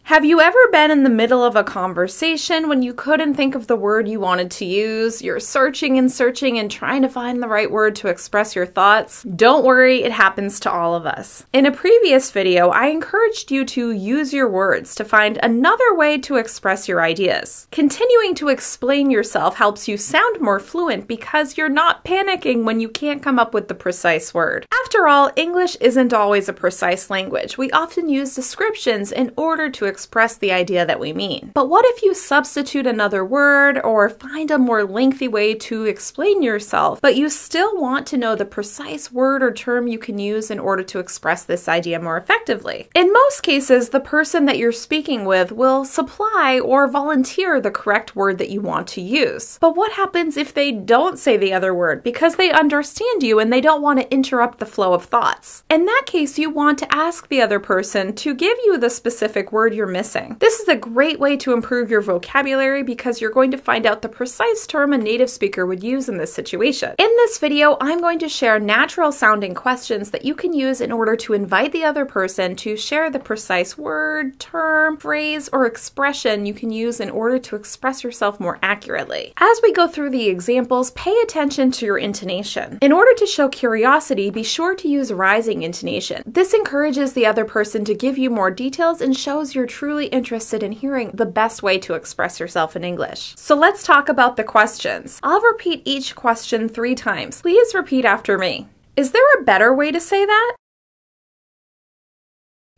Have you ever been in the middle of a conversation when you couldn't think of the word you wanted to use? You're searching and searching and trying to find the right word to express your thoughts? Don't worry, it happens to all of us. In a previous video, I encouraged you to use your words to find another way to express your ideas. Continuing to explain yourself helps you sound more fluent because you're not panicking when you can't come up with the precise word. After all, English isn't always a precise language. We often use descriptions in order to express the idea that we mean. But what if you substitute another word or find a more lengthy way to explain yourself, but you still want to know the precise word or term you can use in order to express this idea more effectively? In most cases, the person that you're speaking with will supply or volunteer the correct word that you want to use. But what happens if they don't say the other word because they understand you and they don't want to interrupt the flow of thoughts? In that case, you want to ask the other person to give you the specific word you're missing. This is a great way to improve your vocabulary because you're going to find out the precise term a native speaker would use in this situation. In this video, I'm going to share natural sounding questions that you can use in order to invite the other person to share the precise word, term, phrase, or expression you can use in order to express yourself more accurately. As we go through the examples, pay attention to your intonation. In order to show curiosity, be sure to use rising intonation. This encourages the other person to give you more details and shows you're truly interested in hearing the best way to express yourself in English. So let's talk about the questions. I'll repeat each question 3 times. Please repeat after me. Is there a better way to say that?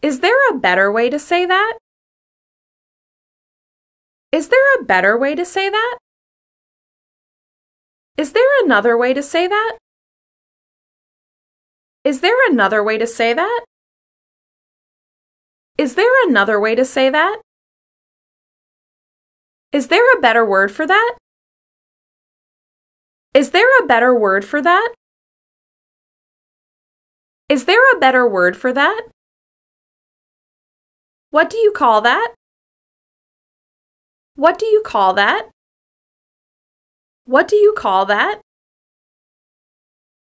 Is there a better way to say that? Is there a better way to say that? Is there another way to say that? Is there another way to say that? Is there another way to say that? Is there a better word for that? Is there a better word for that? Is there a better word for that? What do you call that? What do you call that? What do you call that?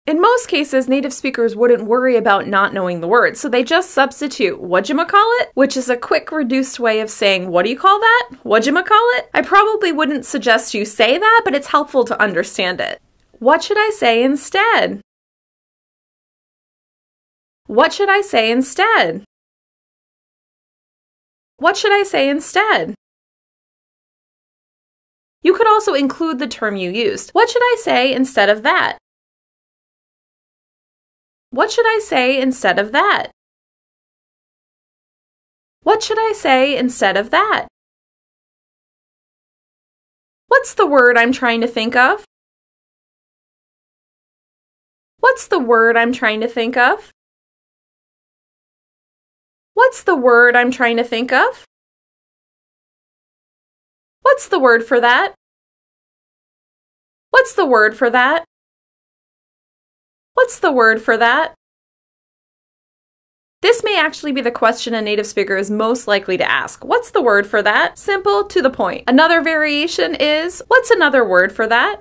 In most cases, native speakers wouldn't worry about not knowing the word, so they just substitute whatchamacallit, which is a quick reduced way of saying, what do you call that? Whatchamacallit? I probably wouldn't suggest you say that, but it's helpful to understand it. What should I say instead? What should I say instead? What should I say instead? You could also include the term you used. What should I say instead of that? What should I say instead of that? What should I say instead of that? What's the word I'm trying to think of? What's the word I'm trying to think of? What's the word I'm trying to think of? What's the word for that? What's the word for that? What's the word for that? This may actually be the question a native speaker is most likely to ask. What's the word for that? Simple, to the point. Another variation is, what's another word for that?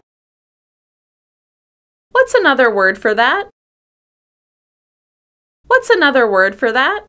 What's another word for that? What's another word for that?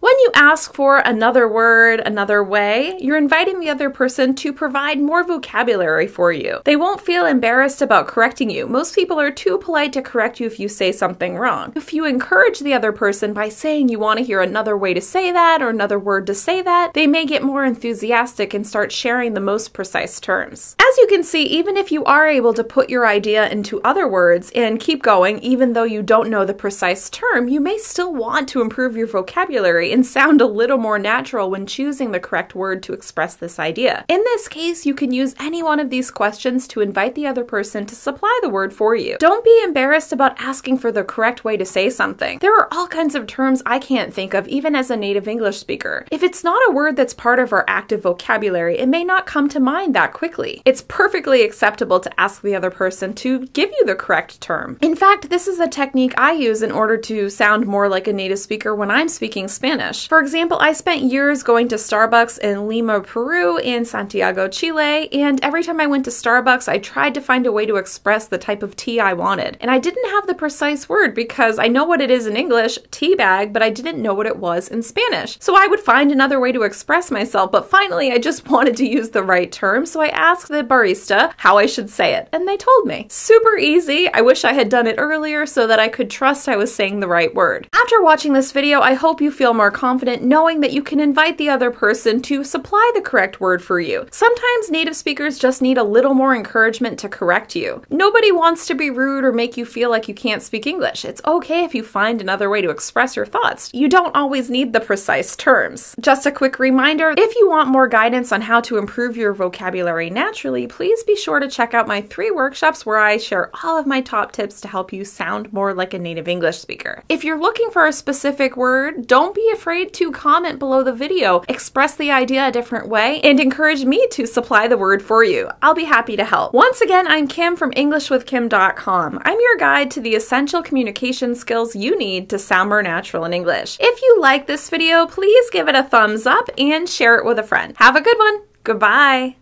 When you ask for another word, another way, you're inviting the other person to provide more vocabulary for you. They won't feel embarrassed about correcting you. Most people are too polite to correct you if you say something wrong. If you encourage the other person by saying you want to hear another way to say that or another word to say that, they may get more enthusiastic and start sharing the most precise terms. As you can see, even if you are able to put your idea into other words and keep going, even though you don't know the precise term, you may still want to improve your vocabulary and sound a little more natural when choosing the correct word to express this idea. In this case, you can use any one of these questions to invite the other person to supply the word for you. Don't be embarrassed about asking for the correct way to say something. There are all kinds of terms I can't think of even as a native English speaker. If it's not a word that's part of our active vocabulary, it may not come to mind that quickly. It's perfectly acceptable to ask the other person to give you the correct term. In fact, this is a technique I use in order to sound more like a native speaker when I'm speaking Spanish. Spanish. For example, I spent years going to Starbucks in Lima, Peru, and Santiago, Chile, and every time I went to Starbucks, I tried to find a way to express the type of tea I wanted. And I didn't have the precise word because I know what it is in English, tea bag, but I didn't know what it was in Spanish. So I would find another way to express myself, but finally I just wanted to use the right term, so I asked the barista how I should say it, and they told me. Super easy. I wish I had done it earlier so that I could trust I was saying the right word. After watching this video, I hope you feel more confident knowing that you can invite the other person to supply the correct word for you. Sometimes native speakers just need a little more encouragement to correct you. Nobody wants to be rude or make you feel like you can't speak English. It's okay if you find another way to express your thoughts. You don't always need the precise terms. Just a quick reminder, if you want more guidance on how to improve your vocabulary naturally, please be sure to check out my 3 workshops where I share all of my top tips to help you sound more like a native English speaker. If you're looking for a specific word, don't be afraid to comment below the video, express the idea a different way, and encourage me to supply the word for you. I'll be happy to help. Once again, I'm Kim from EnglishWithKim.com. I'm your guide to the essential communication skills you need to sound more natural in English. If you like this video, please give it a thumbs up and share it with a friend. Have a good one. Goodbye.